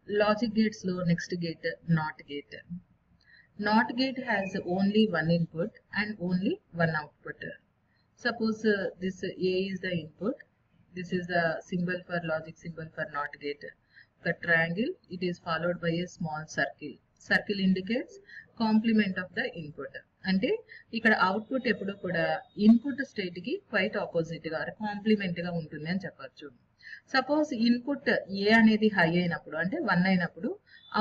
Logic gates lo next gate NOT gate. NOT gate has only one input and only one output. Suppose this A is the input. This is the symbol for logic symbol for NOT gate. The triangle, it is followed by a small circle. Circle indicates complement of the input. అంటే ఇక్కడ output ఎప్పుడు కూడా input state కి quite opposite గా complement గా ఉంటుంది అని చెప్పొచ్చు. సపోజ్ ఇన్పుట్ ఏ అనేది హై అయినప్పుడు అంటే 1 అయినప్పుడు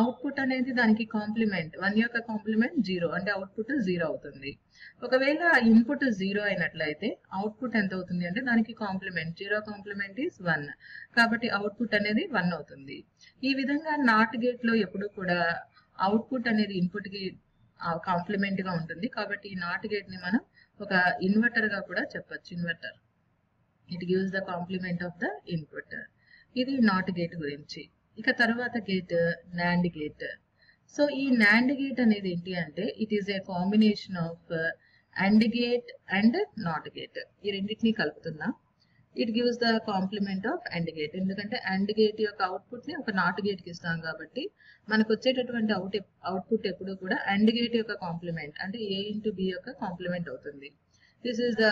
అవుట్పుట్ అనేది దానికి కాంప్లిమెంట్ 1 యొక్క కాంప్లిమెంట్ 0 అంటే అవుట్పుట్ 0 అవుతుంది. ఒకవేళ ఇన్పుట్ 0 అయినట్లయితే అవుట్పుట్ ఎంత అవుతుంది అంటే దానికి కాంప్లిమెంట్ 0 కాంప్లిమెంట్ ఈస్ 1 కాబట్టి అవుట్పుట్ అనేది 1 అవుతుంది. ఈ విధంగా నాట్ గేట్ లో ఎప్పుడు కూడా అవుట్పుట్ అనేది ఇన్పుట్ కి కాంప్లిమెంట్ గా ఉంటుంది. కాబట్టి ఈ నాట్ గేట్ ని మనం ఒక ఇన్వర్టర్ గా కూడా చెప్పొచ్చు. Inverter it gives the complement of the input. ఇది నాట్ గేట్ గురించి. ఇక తర్వాత గేట్ నాండ్ గేట్. సో ఈ నాండ్ గేట్ అనేది ఏంటి అంటే it is a combination of and gate and not gate. ఈ రెండింటిని కలుపుతున్నా. It gives the complement of and gate. ఎందుకంటే అండ్ గేట్ యొక్క అవుట్పుట్ ని ఒక నాట్ గేట్ కి ఇస్తాం కాబట్టి మనకు వచ్చేటటువంటి అవుట్పుట్ ఎప్పుడు కూడా అండ్ గేట్ యొక్క కాంప్లిమెంట్ అంటే A ఇంటూ B యొక్క కాంప్లిమెంట్ అవుతుంది. This is the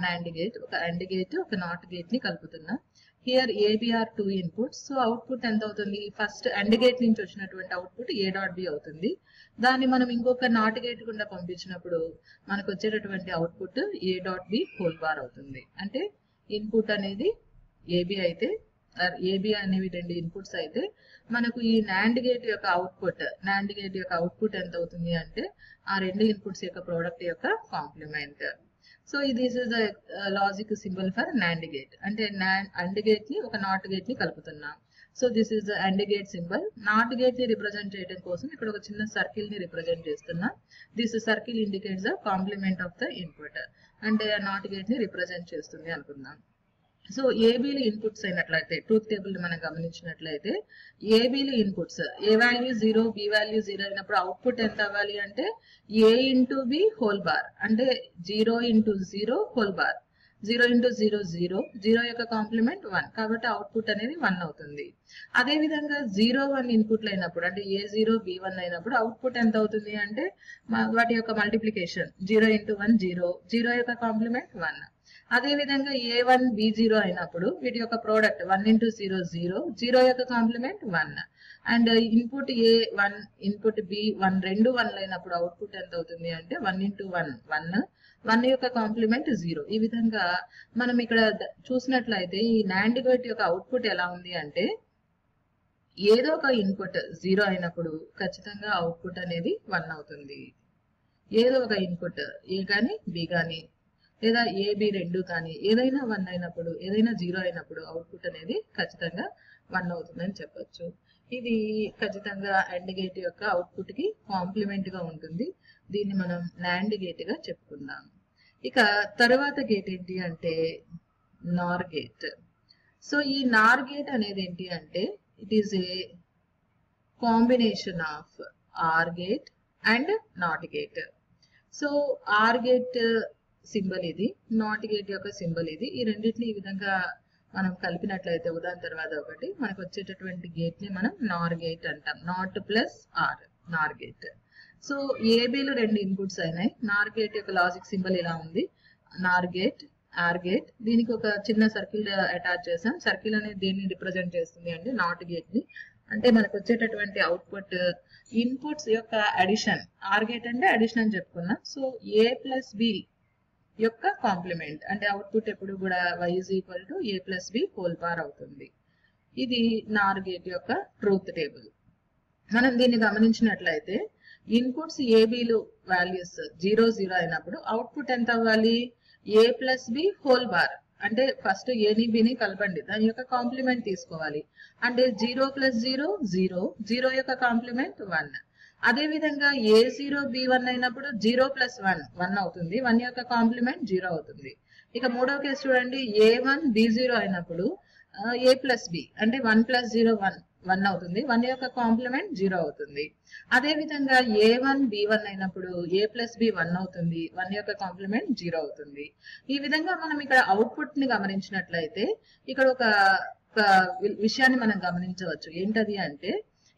NAND gate. ఒక అండ్ గేట్ ఒక నాట్ గేట్ ని కలుపుతున్నా. Here AB are 2 inputs. So output ఎంత అవుతుంది? ఫస్ట్ అండ్ గేట్ నుంచి వచ్చినటువంటి అవుట్పుట్ A డాట్ B అవుతుంది. దాన్ని మనం ఇంకొక నాట్ గేట్ గుండా పంపించినప్పుడు మనకు వచ్చేటటువంటి output A dot B whole bar అవుతుంది. అంటే ఇన్పుట్ అనేది AB అయితే AB అనేవి 2 ఇన్పుట్స్ అయితే మనకు ఈ నాండ్ గేట్ యొక్క అవుట్పుట్ ఎంత అవుతుంది అంటే ఆ 2 ఇన్పుట్స్ యొక్క ప్రోడక్ట్ యొక్క complement. So this is the logic symbol for NAND gate. అంటే అండ్ గేట్ ని ఒక నాట్ గేట్ ని కలుపుతున్నాం. So this is the and gate symbol. Not gate ని రిప్రజెంట్ చేయడం కోసం ఇక్కడ ఒక చిన్న సర్కిల్ ని రిప్రజెంట్ చేస్తున్నా. This circle indicates the complement of the input. అంటే నాట్ గేట్ ని రిప్రజెంట్ చేస్తుంది అనుకుందాం. సో ఏబీలు ఇన్పుట్స్ అయినట్లయితే ట్రూత్ టేబుల్ మనం గమనించినట్లయితే ఏబీలు ఇన్పుట్స్ ఏ వాల్యూ 0 బి వాల్యూ 0 అయినప్పుడు అవుట్పుట్ ఎంత అవ్వాలి అంటే A into B whole bar అంటే 0 ఇంటూ 0 హోల్ బార్ 0 ఇంటూ 0 0 0 యొక్క కాంప్లిమెంట్ 1 కాబట్టి అవుట్పుట్ అనేది 1 అవుతుంది. అదే విధంగా 0 1 ఇన్పుట్లు అయినప్పుడు అంటే A0 B1 అయినప్పుడు అవుట్పుట్ ఎంత అవుతుంది అంటే వాటి యొక్క మల్టిప్లికేషన్ 0 ఇంటూ 1 0 0 యొక్క కాంప్లిమెంట్ 1. అదే విధంగా A1 B0 అయినప్పుడు వీటి యొక్క ప్రోడక్ట్ 1 ఇంటూ 0 0 0 యొక్క complement 1 and input A1 input B1 రెండు 1 అయినప్పుడు అవుట్పుట్ ఎంత అవుతుంది అంటే 1 ఇంటూ 1 1 1 యొక్క కాంప్లిమెంట్ 0. ఈ విధంగా మనం ఇక్కడ చూసినట్లయితే ఈ నాండ్ గేట్ యొక్క అవుట్పుట్ ఎలా ఉంది అంటే ఏదో ఒక ఇన్పుట్ 0 అయినప్పుడు ఖచ్చితంగా అవుట్పుట్ అనేది 1 అవుతుంది. ఏదో ఒక ఇన్పుట్ A కానీ B కానీ లేదా AB రెండు కానీ ఏదైనా 1 అయినప్పుడు ఏదైనా 0 అయినప్పుడు అవుట్పుట్ అనేది ఖచ్చితంగా 1 అవుతుందని చెప్పొచ్చు. ఇది ఖచ్చితంగా అండ్ గేట్ యొక్క అవుట్పుట్ కి కాంప్లిమెంట్ గా ఉంటుంది. దీన్ని మనం నాండ్ గేట్ గా చెప్పుకుందాం. ఇక తర్వాత గేట్ ఏంటి అంటే నార్ గేట్. సో ఈ నార్ గేట్ అనేది ఏంటి అంటే it is a combination of or gate and not gate. So or gate symbol ఇది, నాట్ గేట్ యొక్క సింబల్ ఇది. ఈ రెండింటిని ఈ విధంగా మనం కలిపినట్లయితే ఉదాహరణ తర్వాత ఒకటి మనకు వచ్చేటటువంటి గేట్ ని మనం నార్ గేట్ అంటాం. Not plus are Nar gate. So ఏబీలు 2 inputs అయినాయి. నార్ గేట్ యొక్క లాజిక్ సింబల్ ఇలా ఉంది. నార్ గేట్ ఆర్ గేట్. దీనికి ఒక చిన్న సర్కిల్ అటాచ్ చేసాం. సర్కిల్ అనేది దేన్ని రిప్రజెంట్ చేస్తుంది అంటే నాట్ గేట్ ని. అంటే మనకు వచ్చేటటువంటి అవుట్పుట్ ఇన్పుట్స్ యొక్క అడిషన్. ఆర్ గేట్ అంటే అడిషన్ అని చెప్పుకున్నాం. సో A ప్లస్ B యొక్క కాంప్లిమెంట్ అంటే అవుట్పుట్ ఎప్పుడు కూడా y is equal to A plus B whole bar అవుతుంది. ఇది నార్ గేట్ యొక్క ట్రూత్ టేబుల్. మనం దీన్ని గమనించినట్లయితే ఇన్పుట్స్ ఏబీలు వాల్యూస్ 0 0 అయినప్పుడు అవుట్పుట్ ఎంత అవ్వాలి? A plus B whole bar అంటే ఫస్ట్ ఏని బిని కలపండి, దాని యొక్క కాంప్లిమెంట్ తీసుకోవాలి. అంటే 0 ప్లస్ 0 0 0 యొక్క కాంప్లిమెంట్ 1. అదే విధంగా A0 B1 అయినప్పుడు 0 ప్లస్ 1 1 అవుతుంది. 1 యొక్క కాంప్లిమెంట్ 0 అవుతుంది. ఇక మూడవ కేసు చూడండి. A1 B0 అయినప్పుడు A ప్లస్ B అంటే 1 ప్లస్ 0 1 అవుతుంది. 1 యొక్క కాంప్లిమెంట్ 0 అవుతుంది. అదే విధంగా A1 B1 అయినప్పుడు A ప్లస్ B 1 అవుతుంది. 1 యొక్క కాంప్లిమెంట్ 0 అవుతుంది. ఈ విధంగా మనం ఇక్కడ అవుట్పుట్ ని గమనించినట్లయితే ఇక్కడ ఒక విషయాన్ని మనం గమనించవచ్చు. ఏంటది అంటే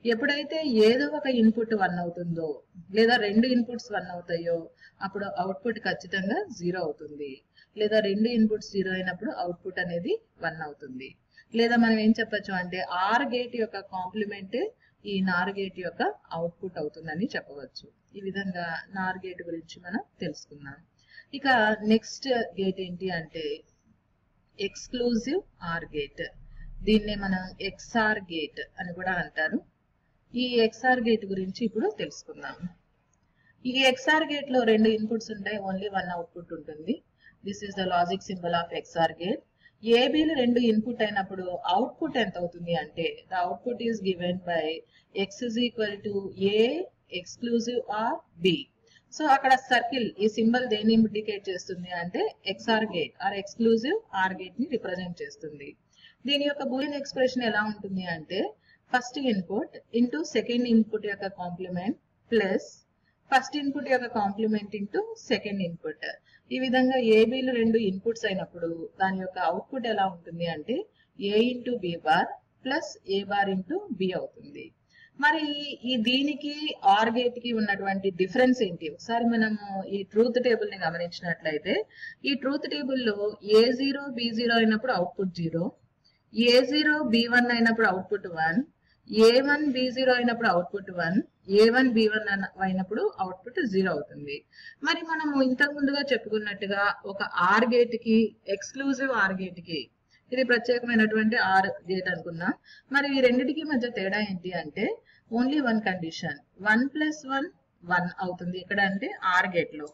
ఎప్పుడైతే ఏదో ఒక ఇన్పుట్ 1 అవుతుందో లేదా రెండు ఇన్పుట్స్ 1 అవుతాయో అప్పుడు అవుట్పుట్ ఖచ్చితంగా 0 అవుతుంది. లేదా రెండు ఇన్పుట్స్ 0 అయినప్పుడు అవుట్పుట్ అనేది 1 అవుతుంది. లేదా మనం ఏం చెప్పొచ్చు అంటే ఆర్ గేట్ యొక్క కాంప్లిమెంట్ ఈ నార్ గేట్ యొక్క అవుట్పుట్ అవుతుందని చెప్పవచ్చు. ఈ విధంగా నార్ గేట్ గురించి మనం తెలుసుకున్నాం. ఇక నెక్స్ట్ గేట్ ఏంటి అంటే ఎక్స్క్లూజివ్ ఆర్ గేట్. దీన్నే మనం ఎక్స్ఆర్ గేట్ అని కూడా అంటారు. ఈ ఎక్స్ఆర్ గేట్ గురించి ఇప్పుడు తెలుసుకుందాం. ఈ ఎక్స్ఆర్ గేట్ లో రెండు ఇన్పుట్స్ ఉంటాయి, ఓన్లీ 1 అవుట్పుట్ ఉంటుంది. This is the logic symbol of XOR gate. ఏబీలు రెండు ఇన్పుట్ అయినప్పుడు అవుట్పుట్ ఎంత అవుతుంది అంటే the output is given by X is equal to A exclusive or B. So అక్కడ సర్కిల్ ఈ సింబల్ దేన్ని ఇండికేట్ చేస్తుంది అంటే XOR gate or exclusive or gate ని రిప్రజెంట్ చేస్తుంది. దీని యొక్క బూలియన్ ఎక్స్ప్రెషన్ ఎలా ఉంటుంది అంటే first input into second input యొక్క కాంప్లిమెంట్ ప్లస్ ఫస్ట్ ఇన్పుట్ యొక్క కాంప్లిమెంట్ ఇంటూ సెకండ్ ఇన్పుట్. ఈ విధంగా ఏబీలు రెండు ఇన్పుట్స్ అయినప్పుడు దాని యొక్క అవుట్పుట్ ఎలా ఉంటుంది అంటే ఏ ఇంటూ బి బార్ ప్లస్ ఏ బార్ ఇంటూ బి అవుతుంది. మరి ఈ దీనికి ఆర్ గేట్ కి ఉన్నటువంటి డిఫరెన్స్ ఏంటి? ఒకసారి మనము ఈ ట్రూత్ టేబుల్ ని గమనించినట్లయితే ఈ ట్రూత్ టేబుల్లో A0 B0 అయినప్పుడు అవుట్పుట్ 0, A0 B1 అయినప్పుడు అవుట్పుట్ 1, A1 B0 అయినప్పుడు అవుట్పుట్ 1, A1 B1 అయినప్పుడు అవుట్పుట్ 0 అవుతుంది. మరి మనము ఇంతకు ముందుగా చెప్పుకున్నట్టుగా ఒక ఆర్ గేట్ కి ఎక్స్క్లూజివ్ ఆర్ గేట్ కి ఇది ప్రత్యేకమైనటువంటి ఆర్ గేట్ అనుకున్నాం. మరి ఈ రెండిటికి మధ్య తేడా ఏంటి అంటే ఓన్లీ 1 కండిషన్ 1 + 1 1 అవుతుంది ఇక్కడ అంటే ఆర్ గేట్ లో.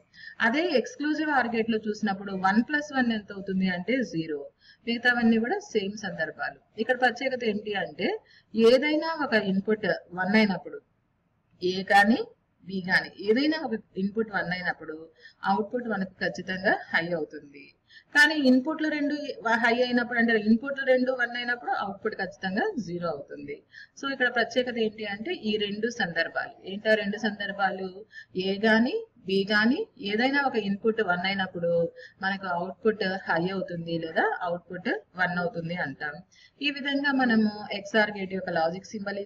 అదే ఎక్స్క్లూజివ్ ఆర్ గేట్ లో చూసినప్పుడు 1 + 1 ఎంత అవుతుంది అంటే 0. మిగతావన్నీ కూడా సేమ్ సందర్భాలు. ఇక్కడ ప్రత్యేకత ఏంటి అంటే ఏదైనా ఒక ఇన్పుట్ 1 అయినప్పుడు ఏ కానీ బి కానీ ఏదైనా ఒక ఇన్పుట్ 1 అయినప్పుడు అవుట్పుట్ మనకు ఖచ్చితంగా హై అవుతుంది. కానీ ఇన్పుట్లు రెండు హై అయినప్పుడు అంటే ఇన్పుట్లు రెండు 1 అయినప్పుడు అవుట్పుట్ ఖచ్చితంగా 0 అవుతుంది. సో ఇక్కడ ప్రత్యేకత ఏంటి అంటే ఈ రెండు సందర్భాలు. ఏంటో రెండు సందర్భాలు ఏ గాని బి గాని ఏదైనా ఒక ఇన్పుట్ 1 అయినప్పుడు మనకు అవుట్పుట్ హై అవుతుంది లేదా అవుట్పుట్ 1 అవుతుంది అంటాం. ఈ విధంగా మనము ఎక్స్ఆర్ గేట్ యొక్క లాజిక్ సింబల్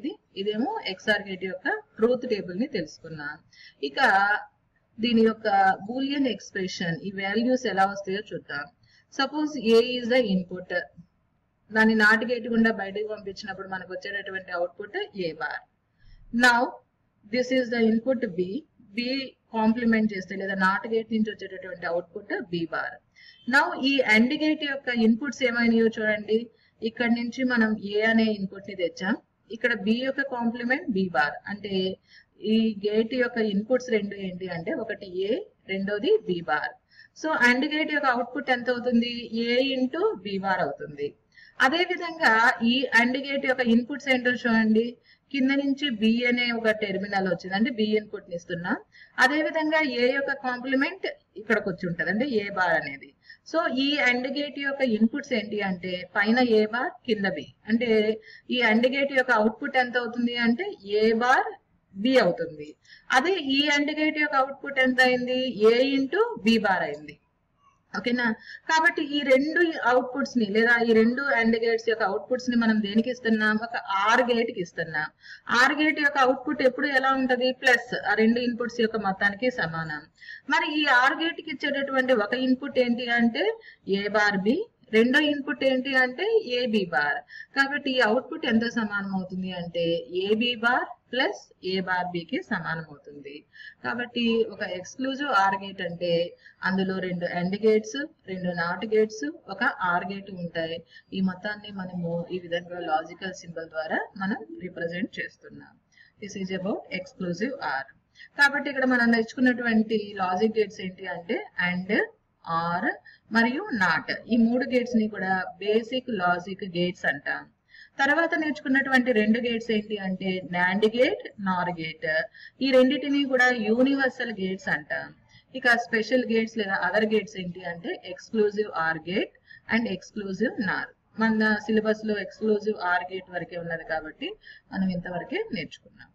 ఇదేమో ఎక్స్ఆర్ గేట్ యొక్క ట్రూత్ టేబుల్ ని తెలుసుకున్నాం. ఇక దీని యొక్క బూలియన్ ఎక్స్ప్రెషన్ ఈ వాల్యూస్ ఎలా వస్తాయో చూద్దాం. Suppose A is the input, దాన్ని నాట్ గేట్ గుండా బయటకు పంపించినప్పుడు మనకు వచ్చేటటువంటి output A bar. Now this is the input B, B complement చేస్తే లేదా నాట్ గేట్ నుంచి వచ్చేటటువంటి అవుట్పుట్ బి బార్. నౌ ఈ అండ్ గేట్ యొక్క ఇన్పుట్స్ ఏమైనాయో చూడండి. ఇక్కడ నుంచి మనం ఏ అనే ఇన్పుట్ ని తెచ్చాం, ఇక్కడ బి యొక్క కాంప్లిమెంట్ బి బార్. అంటే ఈ గేట్ యొక్క ఇన్పుట్స్ రెండు ఏంటి అంటే ఒకటి ఏ, రెండోది B bar. So and gate యొక్క అవుట్పుట్ ఎంత అవుతుంది ఏ ఇంటూ బి బార్ అవుతుంది. అదే విధంగా ఈ అండ్ గేట్ యొక్క ఇన్పుట్స్ ఏంటో చూడండి. కింద నుంచి బి అనే ఒక టెర్మినల్ వచ్చింది అంటే బి ఇన్పుట్ ని ఇస్తున్నాం. అదే విధంగా ఏ యొక్క కాంప్లిమెంట్ ఇక్కడికి వచ్చి ఉంటది అంటే ఏ బార్ అనేది. సో ఈ అండ్ గేట్ యొక్క ఇన్పుట్స్ ఏంటి అంటే పైన ఏ బార్ కింద బి. అంటే ఈ అండ్ గేట్ యొక్క అవుట్పుట్ ఎంత అవుతుంది అంటే ఏ బార్ బి అవుతుంది. అదే ఈ అండ్ గేట్ యొక్క అవుట్పుట్ ఎంత అయింది ఏ ఇంటూ బి బార్ అయింది. ఓకేనా? కాబట్టి ఈ రెండు అవుట్పుట్స్ ని లేదా ఈ రెండు అండ్ గేట్స్ యొక్క అవుట్పుట్స్ ని మనం దేనికి ఇస్తున్నాం? ఒక ఆర్ గేట్ కి ఇస్తున్నాం. ఆర్ గేట్ యొక్క అవుట్పుట్ ఎప్పుడు ఎలా ఉంటది ప్లస్ ఆ రెండు ఇన్పుట్స్ యొక్క మొత్తానికి సమానం. మరి ఈ ఆర్ గేట్ కి ఇచ్చేటటువంటి ఒక ఇన్పుట్ ఏంటి అంటే ఏ బార్ బి, రెండో ఇన్పుట్ ఏంటి అంటే ఏబి బార్. కాబట్టి ఈ అవుట్పుట్ ఎంత సమానం అవుతుంది అంటే ఏబి బార్ ప్లస్ ఏ బార్ బికి సమానం అవుతుంది. కాబట్టి ఒక ఎక్స్క్లూజివ్ ఆర్ గేట్ అంటే అందులో రెండు అండ్ గేట్స్, రెండు నాట్ గేట్స్, ఒక ఆర్ గేట్ ఉంటాయి. ఈ మొత్తాన్ని మనము ఈ విధంగా లాజికల్ సింబల్ ద్వారా మనం రిప్రజెంట్ చేస్తున్నాం. This is about exclusive are. కాబట్టి ఇక్కడ మనం నేర్చుకున్నటువంటి లాజిక్ గేట్స్ ఏంటి అంటే అండ్, ఆర్ మరియు నాట్. ఈ మూడు గేట్స్ ని కూడా బేసిక్ లాజిక్ గేట్స్ అంటాం. తర్వాత నేర్చుకున్నటువంటి రెండు గేట్స్ ఏంటి అంటే నాండ్ గేట్, నార్ గేట్. ఈ రెండింటిని కూడా యూనివర్సల్ గేట్స్ అంటాం. ఇక స్పెషల్ గేట్స్ లేదా అదర్ గేట్స్ ఏంటి అంటే exclusive or gate and exclusive నార్. మన సిలబస్ లో ఎక్స్క్లూజివ్ ఆర్ గేట్ వరకే ఉన్నది కాబట్టి మనం ఇంతవరకే నేర్చుకున్నాం.